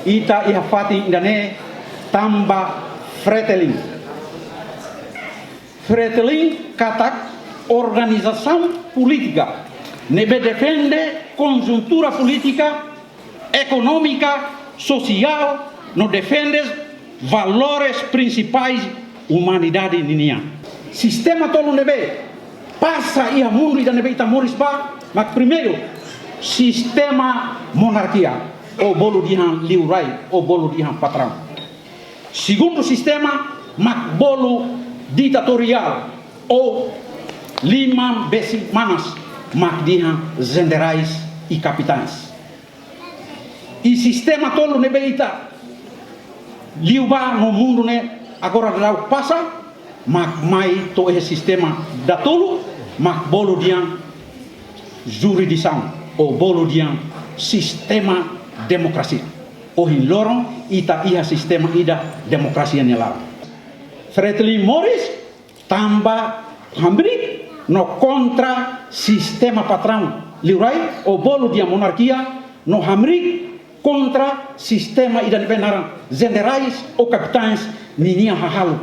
ita iha fati indane tamba Fretilin. Fretilin katak organização política nebe defende conjuntura política, econômica, social, no defende valores principais humanidade ninia. Sistema tolo nebe passa ia mundo ida nebe ita morisba, mas primeiro sistema monarquia, o bolo dihan liurai, o bolo dihan patrão. Segundo sistema, mak bolo ditatorial, ou lima besi manas, mak dihan generais e capitães. E sistema tolo nebe ita liuba no mundo ne agora lau passa, mak mai to esse sistema da tolo, mak bolo dihan jurisdição, o bolo dihan sistema demokrasia. O hin lorong ita iha sistema ida demokrasia nelar. Fretilin Moris tamba hambrik no contra sistema patrão liurai, o bolo dihan monarquia no hambrik contra sistema ida nebenaran generais ou capitães ninia hahalu.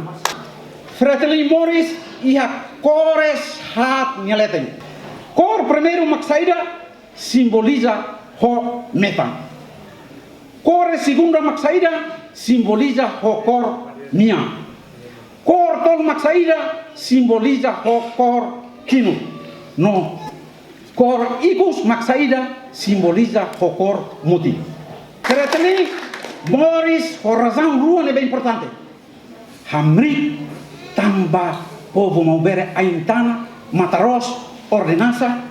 Fretilin Moris iha cores hat nyeleten. Cor primeiro maksaida simboliza ho metan. Cor segunda maksaida simboliza ho cor nia. Cor tol maksaida simboliza ho cor kinu. No. Cor ikus maksaida simboliza ho cor muti. Fretilin Moris ho razão rua é bem importante. Hamri tamba povo maubere aintana mataros ordenança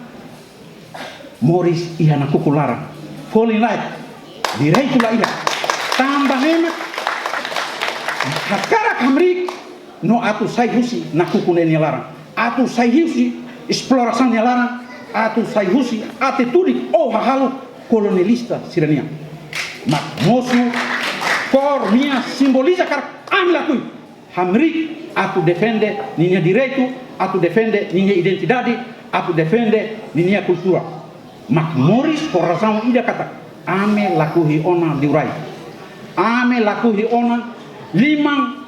Moris iha na kukulara falling light direito lá iha tamba nema hakara kamrik no atu sai husi na kukune nelara atu sai husi exploração nelara atu sai husi atitude ou hahalu colonialista sirania mak mosu cor minha simboliza kar amla kui hamrik atu defende minha direito atu defende minha identidade atu defende minha cultura. Mak Moris por razão ida kata ame lakuhi ona liurai, ame lakuhi ona limang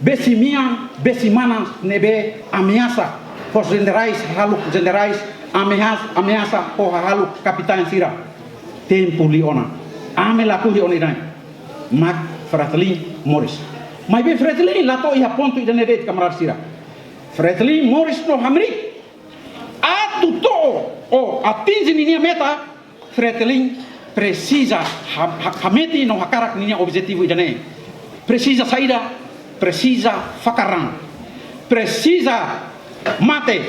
besimian besimana nebe ameaça pos generais haluk generais ameaça po haluk capitães sira tempo li ona ame lakuhi ona idai mak Fretilin Moris. Mas bem Fretilin lato iha ponto ida nebe camarada sira Fretilin Moris no hamri atu to o atinge minha meta Fretilin precisa hameti no hakarak minha objetivo idane precisa saída precisa fakarang precisa mate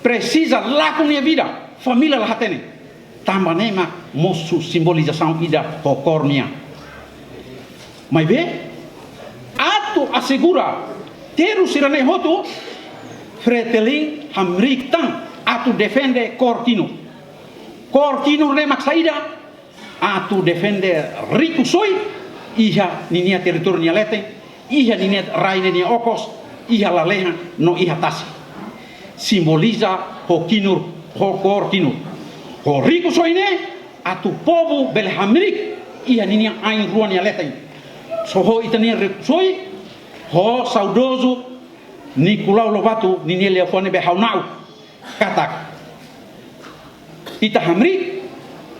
precisa lá com minha vida família lá hatene também mak mosu simbolização ida hokornia mas bem atu assegura ter o sirane hotu Fretilin hamrik tang atu defende cortino ne maksaida atu defende riku soi iha ninia territorio lete iha ninia raine ni okos iha laleha no iha tasi simboliza ho kinur ho cortino ho riku soi ne atu povo belhamrik iha ninia ain ruania lete so ho itania riku soi ho saudoso Nicolau Lobato ninia leofone be haunau katak ita hamrik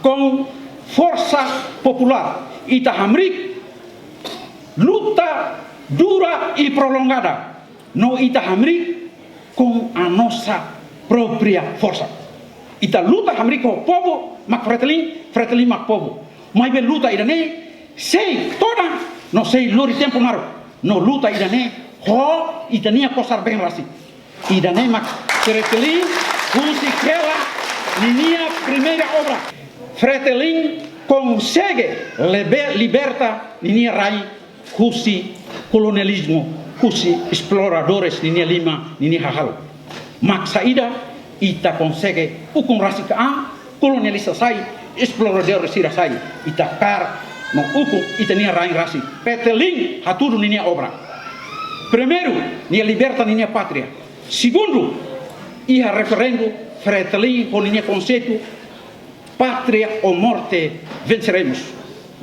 com força popular ita hamrik luta dura e prolongada no ita hamrik com a nossa própria força ita luta hamrik com o povo mak Fretilin mak povo mas bem luta idane sei toda no sei lori tempo maro no luta idane ho itania kosar bem rasi idane mak Fretilin usi kela minha primeira obra Fretilin consegue liberta minha rai husi colonialismo husi exploradores minha lima minha hahal mak saída ita consegue ukun rasika colonialista sai exploradores sira sai ita kar no ukun ita minha rai rasi Fretilin haturu minha obra primeiro minha liberta minha pátria segundo iha referendo Fretilin com minha conceito pátria ou morte venceremos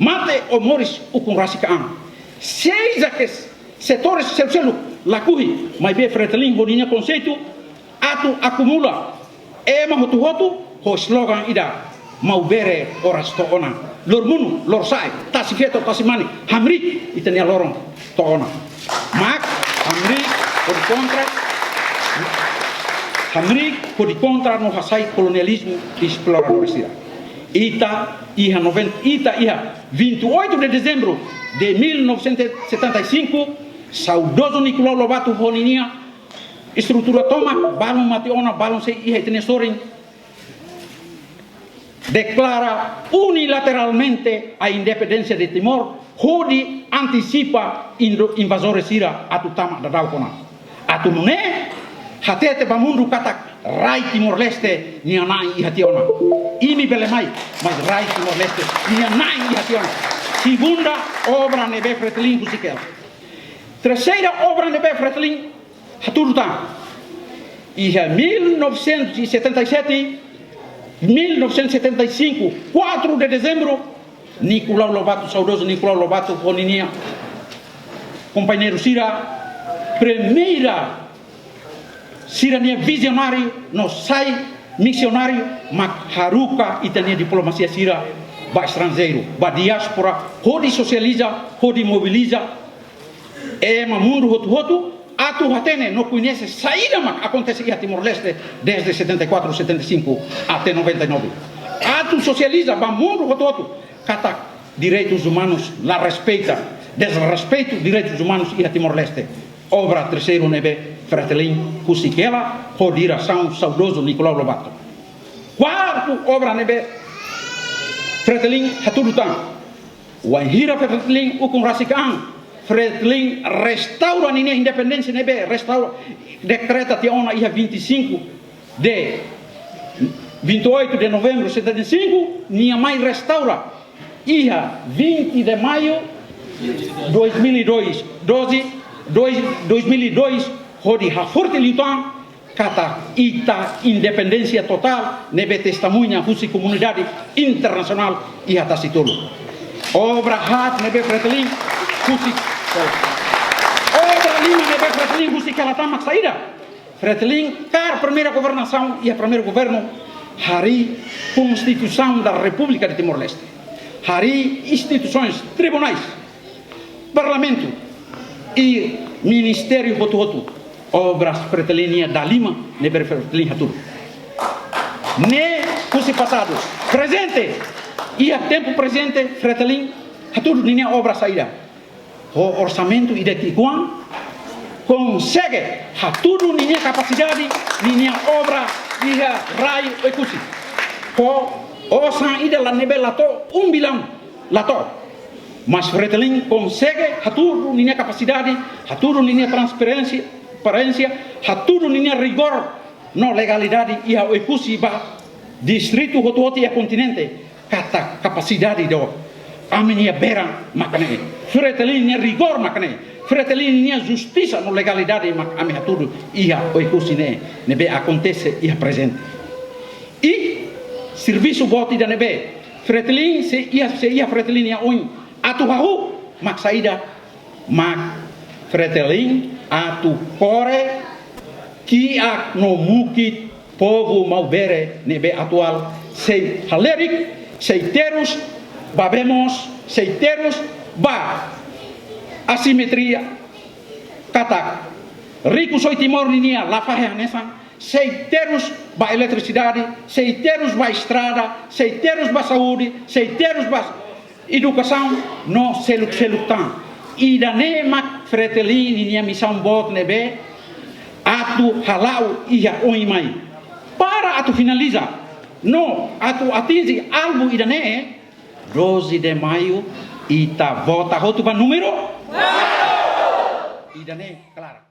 mate o moris ukun rasikaan. Seis aqueles setores selo lakuhi, mas be freteling boninya conceito atu acumula mahotu ho slogan ida mau bere oras to ona lor munu lor sai tasifeto tasimani hamri itania lorong to ona mak hamri por contra hamri por contra no hasai colonialismo exploradores ita iha 28 de dezembro de 1975 saudoso Nicolau Lobato Roninia estrutura toma balon mateona balon se iha tenesorin declara unilateralmente a independência de Timor, onde antecipa invasores sira atutama da Daukona. Atumune hatete bamundu katak rai Timor-Leste nianai ihationa. Imi belemai, mas rai Timor-Leste nianai ihationa. Segunda obra nebe Fretilin Husikel. Terceira obra nebe Fretilin haturutan. Iha 1977 1975, 4 de dezembro, Nicolau Lobato, saudoso Nicolau Lobato, Roninia, companheiro Sira, primeira Sirania visionário, no sai missionário, mas Haruka e tem diplomacia Sira, ba estrangeiro, ba diáspora, onde socializa, onde mobiliza, mundo roto, atu hatene no conhece saída mak acontece em Timor-Leste desde 74, 75 até 99. Atu socializa ba mundo roto kata direitos humanos la respeita, desrespeito direitos humanos em Timor-Leste. Obra terceiro nebe Fretilin Husikela, rodiração saudoso Nicolau Lobato. Quarto obra nebe Fretilin Haturutan. Wanhira Fretilin ukun rasikaan. Fretilin restaura a independência nebe restaura decreta tiona ia 28 de novembro de 75 nia mais restaura ia 20 de maio 2002 hodi ha forte litan kata ita independência total nebe testemunha husi comunidade internacional ia tasitolo obra hat nebe Fretilin husi obra lima nebe Fretilin husi kala tamak saída Fretilin car primeira governação e a primeiro governo hari Constituição da República de Timor-Leste hari instituições tribunais parlamento e ministério roto obras Fretilin da Lima nebe Fretilin haturu ne husi passado presente e a tempo presente Fretilin haturu ninha obra saída o orçamento e de Tijuana consegue tudo minha capacidade minha obra minha raio e cusi o san ide la nebe lato bilhão lato mas Fretilin consegue tudo minha capacidade tudo minha transparência tudo minha rigor no legalidade e a cusi ba distrito roto e continente kata capacidade do a minha beira macane Fretilin nia rigor macane Fretilin nia justiça no legalidade a minha tudo ia o cusine nebe acontece ia presente e serviço boti da nebe Fretilin se ia Fretilin nia oi atu hahu mak saída mak Fretilin atu core ki ak no mukit povo malbere nebe atual sei halerik sei terus babemos seiteiros ba assimetria katak rico soi Timor ninia la fahe nessa seiteiros ba eletricidade seiteiros ba estrada seiteiros ba saúde seiteiros ba educação no selutan ida nema Fretilin ninia missão bot nebe atu halau ia oimai para atu finaliza no atu atinge algo ida ne 12 de maio ita vota rotuba número? Idane, claro.